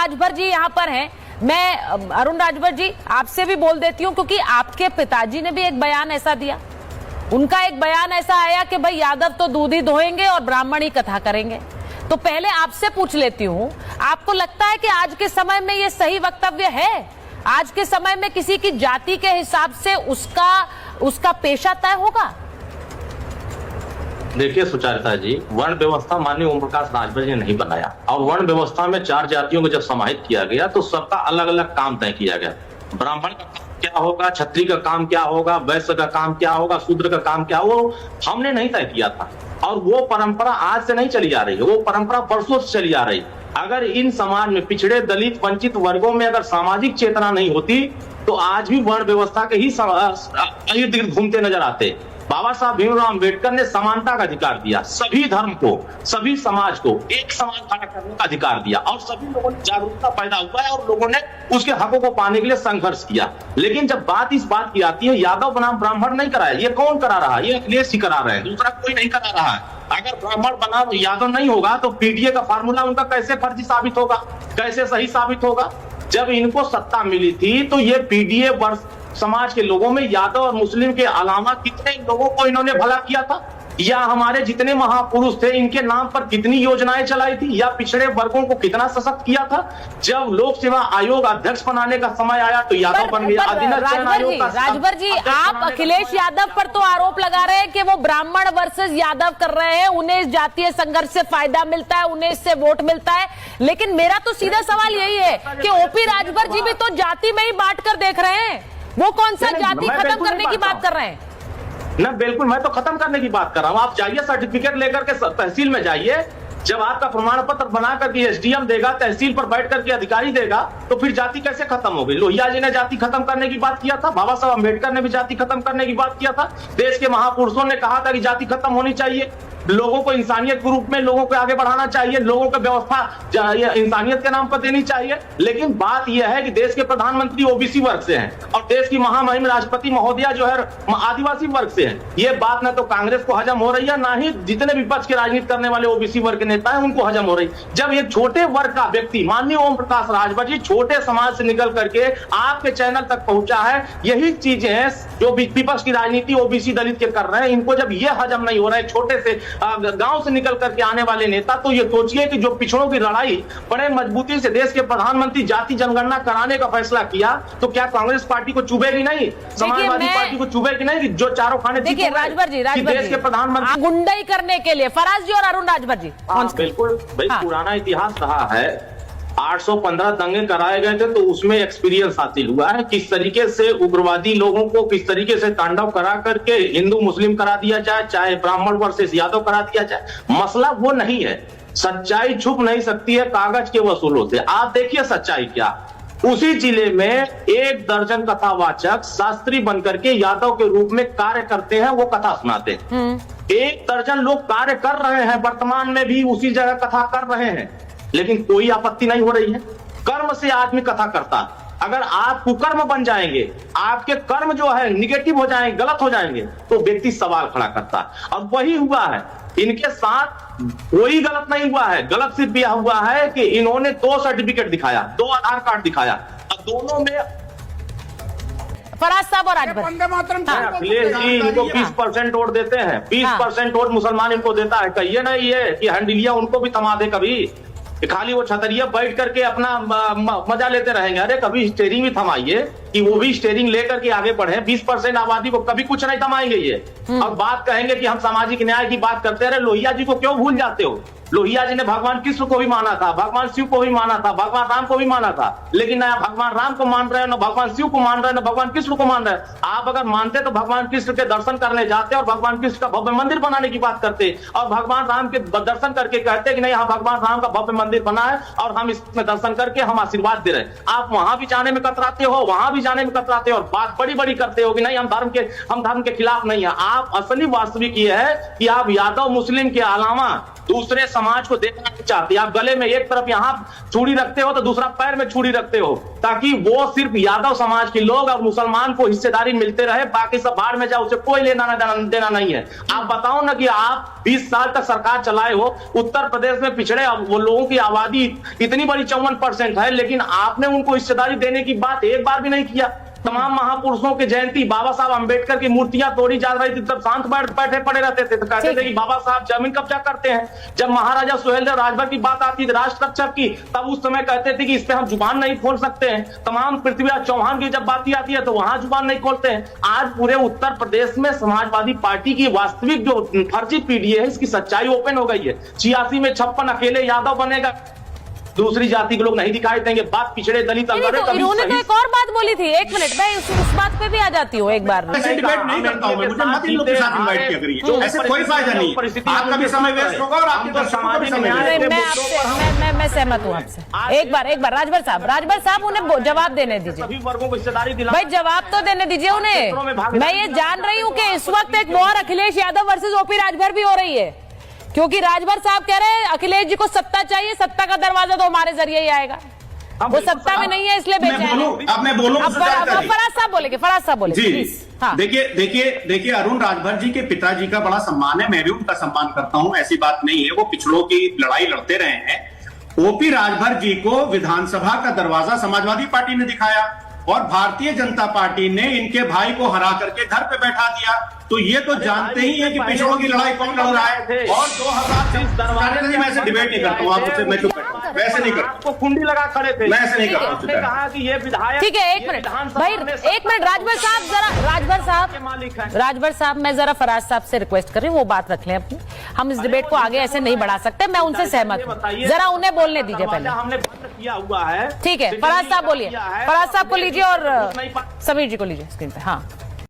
राजभर जी यहाँ पर हैं। मैं अरुण राजभर जी आपसे भी बोल देती हूँ, क्योंकि आपके पिताजी ने भी एक बयान ऐसा दिया। उनका एक बयान ऐसा आया कि भाई यादव तो दूध ही धोएंगे और ब्राह्मण ही कथा करेंगे। तो पहले आपसे पूछ लेती हूँ, आपको लगता है कि आज के समय में ये सही वक्तव्य है? आज के समय में किसी की जाति के हिसाब से उसका पेशा तय होगा? देखिए सुचारिता जी, वर्ण व्यवस्था माननीय ओम प्रकाश राजभर जी ने नहीं बनाया, और वर्ण व्यवस्था में 4 जातियों को जब समाहित किया गया तो सबका अलग अलग काम तय किया गया। ब्राह्मण का काम क्या होगा, क्षत्रिय का काम क्या होगा, वैश्य का काम क्या होगा, शूद्र का काम क्या होगा, वो हमने नहीं तय किया था। और वो परंपरा आज से नहीं चली आ रही है, वो परंपरा वर्षों से चली आ रही है। अगर इन समाज में पिछड़े, दलित, वंचित वर्गों में अगर सामाजिक चेतना नहीं होती तो आज भी वर्ण व्यवस्था के ही इर्द गिर्द घूमते नजर आते। बाबा साहब भीमराव अम्बेडकर ने समानता का अधिकार दिया, सभी धर्म को, सभी समाज को एक समान खड़ा करने का अधिकार दिया, और सभी लोगों में जागरूकता पैदा हुआ है और लोगों ने उसके हकों को पाने के लिए संघर्ष किया। लेकिन जब बात इस बात की आती है, यादव बनाम ब्राह्मण नहीं कराया, ये कौन करा रहा है? ये अखिलेश ही करा रहे हैं, दूसरा कोई नहीं करा रहा है। अगर ब्राह्मण बनाम यादव नहीं होगा तो पीडीए का फार्मूला उनका कैसे फर्जी साबित होगा, कैसे सही साबित होगा? जब इनको सत्ता मिली थी तो ये पीडीए वर्ष समाज के लोगों में यादव और मुस्लिम के अलावा कितने लोगों को इन्होंने भला किया था, या हमारे जितने महापुरुष थे इनके नाम पर कितनी योजनाएं चलाई थी, या पिछड़े वर्गों को कितना सशक्त किया था। जब लोक सेवा आयोग अध्यक्ष बनाने का समय आया तो यादव बन गया। राजभर जी, आप अखिलेश यादव पर तो आरोप लगा रहे हैं कि वो ब्राह्मण वर्सेस यादव कर रहे हैं, उन्हें इस जातीय संघर्ष से फायदा मिलता है, उन्हें इससे वोट मिलता है। लेकिन मेरा तो सीधा सवाल यही है कि ओपी राजभर जी भी तो जाति में ही बांट कर देख रहे हैं। वो कौन सा जाति खत्म करने की बात कर रहे हैं? ना बिल्कुल, मैं तो खत्म करने की बात कर रहा हूँ। आप जाइए, सर्टिफिकेट लेकर के तहसील में जाइए, जब आपका प्रमाण पत्र बना करके एसडीएम देगा, तहसील पर बैठ करके अधिकारी देगा, तो फिर जाति कैसे खत्म होगी? लोहिया जी ने जाति खत्म करने की बात किया था, बाबा साहब अम्बेडकर ने भी जाति खत्म करने की बात किया था, देश के महापुरुषों ने कहा था कि जाति खत्म होनी चाहिए, लोगों को इंसानियत के रूप में लोगों को आगे बढ़ाना चाहिए, लोगों को व्यवस्था इंसानियत के नाम पर देनी चाहिए। लेकिन बात यह है कि देश के प्रधानमंत्री ओबीसी वर्ग से हैं और देश की महामहिम राष्ट्रपति महोदया जो है आदिवासी वर्ग से हैं। ये बात ना तो कांग्रेस को हजम हो रही है, ना ही जितने विपक्ष की राजनीति करने वाले ओबीसी वर्ग के नेता हैं उनको हजम हो रही। जब एक छोटे वर्ग का व्यक्ति माननीय ओम प्रकाश राजभर जी छोटे समाज से निकल करके आपके चैनल तक पहुंचा है, यही चीजें हैं जो विपक्ष की राजनीति ओबीसी दलित के कर रहे हैं। इनको जब ये हजम नहीं हो रहा है छोटे से गांव से निकल करके आने वाले नेता, तो ये सोचिए कि जो पिछड़ों की लड़ाई बड़े मजबूती से देश के प्रधानमंत्री जाति जनगणना कराने का फैसला किया, तो क्या कांग्रेस पार्टी को चुभेगी नहीं, समाजवादी पार्टी को चुभेगी नहीं? जो चारों खाने देखिए राजभर जी, देश के प्रधानमंत्री गुंडाई करने के लिए फराज जी और अरुण राजभर जी, बिल्कुल भाई पुराना इतिहास रहा है। 815 दंगे कराए गए थे तो उसमें एक्सपीरियंस हासिल हुआ है, किस तरीके से उग्रवादी लोगों को किस तरीके से तांडव करा करके हिंदू मुस्लिम करा दिया जाए, चाहे ब्राह्मण वर्सेस यादव करा दिया जाए। मसला वो नहीं है, सच्चाई छुप नहीं सकती है कागज के वसूलों से। आप देखिए सच्चाई क्या, उसी जिले में 1 दर्जन कथावाचक शास्त्री बनकर के यादव के रूप में कार्य करते हैं, वो कथा सुनाते हैं। 1 दर्जन लोग कार्य कर रहे हैं, वर्तमान में भी उसी जगह कथा कर रहे हैं, लेकिन कोई आपत्ति नहीं हो रही है। कर्म से आदमी कथा करता है। अगर आप कुकर्म बन जाएंगे, आपके कर्म जो है निगेटिव हो जाएंगे, गलत हो जाएंगे, तो व्यक्ति सवाल खड़ा करता है। और वही हुआ है इनके साथ, कोई गलत नहीं हुआ है। गलत सिर्फ यह हुआ है कि इन्होंने 2 सर्टिफिकेट दिखाया, 2 आधार कार्ड दिखाया, और दोनों में फराज साहब और राजभर अखिलेश जी इनको 20% वोट देते हैं, 20% वोट मुसलमान इनको देता है। कहिए ना ये कि हंडिलिया उनको भी थमा दे कभी, खाली वो छतरिया बैठ करके अपना मजा लेते रहेंगे। अरे कभी स्टेयरिंग भी थमाइए कि वो भी स्टेयरिंग लेकर के आगे बढ़े। 20% आबादी को कभी कुछ नहीं थमाएंगे ये। और बात कहेंगे कि हम सामाजिक न्याय की बात करते हैं। लोहिया जी को क्यों भूल जाते हो? लोहिया जी ने भगवान कृष्ण को भी माना था, भगवान शिव को भी माना था, भगवान राम को भी माना था, लेकिन ना भगवान राम को मान रहे हैं, ना भगवान शिव को मान रहे हैं, ना भगवान कृष्ण को मान रहे हैं। आप अगर मानते तो भगवान कृष्ण के दर्शन करने जाते और भगवान कृष्ण का भव्य मंदिर बनाने की बात करते, और भगवान राम के दर्शन करके कहते कि नहीं हाँ भगवान राम का भव्य मंदिर बना है और हम इसमें दर्शन करके हम आशीर्वाद दे रहे हैं। आप वहां भी जाने में कतराते हो, वहां भी जाने में कतराते हो, और बात बड़ी बड़ी करते हो कि नहीं हम धर्म के खिलाफ नहीं है। आप असली वास्तविक ये है कि आप यादव मुस्लिम के अलावा दूसरे समाज को देखना नहीं चाहते। आप गले में एक तरफ यहाँ चूड़ी रखते हो तो दूसरा पैर में चूड़ी रखते हो, ताकि वो सिर्फ यादव समाज के लोग और मुसलमान को हिस्सेदारी मिलते रहे, बाकी सब बाहर में जाओ, उसे कोई लेना देना नहीं है। आप बताओ ना कि आप 20 साल तक सरकार चलाए हो, उत्तर प्रदेश में पिछड़े वो लोगों की आबादी इतनी बड़ी 54% है, लेकिन आपने उनको हिस्सेदारी देने की बात एक बार भी नहीं किया। तमाम महापुरुषों की जयंती, बाबा साहब अंबेडकर की मूर्तियां तोड़ी जा रही थी, तब शांत बैठे पड़े रहते थे, तो कहते थे कि बाबा साहब जमीन कब्जा करते हैं। जब महाराजा सुहेलदेव राजभर की बात आती थी, राष्ट्र रक्षक की, तब उस समय कहते थे कि इस पे हम जुबान नहीं खोल सकते हैं। तमाम पृथ्वीराज चौहान की जब बात आती है तो वहां जुबान नहीं खोलते हैं। आज पूरे उत्तर प्रदेश में समाजवादी पार्टी की वास्तविक जो फर्जी पीढ़ी है, इसकी सच्चाई ओपन हो गई है। 86 में 56 अकेले यादव बनेगा, दूसरी जाति के लोग नहीं दिखाई देंगे। बात पिछड़े दलित इन्होंने तो एक और बात बोली थी, एक मिनट मैं उस बात पे भी आ जाती हूँ एक बार। ऐसे डिबेट नहीं करता हूँ मैं, मुझे मत इन लोग के साथ इनवाइट किया करिए, ऐसे कोई फायदा नहीं है। आपका भी समय वेस्ट होगा और आपके दर्शकों का भी समय वेस्ट। मैं सहमत हूँ आपसे। एक बार राजभर साहब उन्हें जवाब देने दीजिए। सभी वर्गों को हिस्सेदारी दिला, भाई जवाब तो देने दीजिए उन्हें। मैं ये जान रही हूँ कि इस वक्त एक war Akhilesh Yadav versus OP Rajbhar भी हो रही है, क्योंकि राजभर साहब कह रहे हैं अखिलेश जी को सत्ता चाहिए, सत्ता का दरवाजा तो हमारे जरिए ही आएगा। वो सत्ता में नहीं है इसलिए बेचैन। अब मैं बोलूं, फराज साहब बोले जी। हाँ। देखिए अरुण राजभर जी के पिताजी का बड़ा सम्मान है, मैं भी उनका सम्मान करता हूं, ऐसी बात नहीं है। वो पिछड़ों की लड़ाई लड़ते रहे हैं। ओपी राजभर जी को विधानसभा का दरवाजा समाजवादी पार्टी ने दिखाया और भारतीय जनता पार्टी ने इनके भाई को हरा करके घर पे बैठा दिया। तो ये तो जानते ही है कि पिछड़ों की लड़ाई कौन लड़ रहा है। और 2000 मैं ऐसे डिबेट नहीं करता हूँ, आपसे मैं चुप बैठा हूँ, वैसे नहीं करता। आपको कुंडी लगा खड़े थे, मैं ऐसे नहीं करता हूँ। कहा कि ये विधायक, ठीक है, एक मिनट भाई, एक मिनट राजभर साहब, जरा राजभर साहब मैं जरा फराज साहब से रिक्वेस्ट कर रही हूँ, वो बात रख लें अपनी। हम इस डिबेट को आगे ऐसे नहीं बढ़ा सकते, मैं उनसे सहमत हूँ। जरा उन्हें बोलने दीजिए पहले। हमने बंद किया हुआ है, ठीक है, फराज साहब बोलिए। फराज साहब को लीजिए और समीर जी को लीजिए स्क्रीन पे। हाँ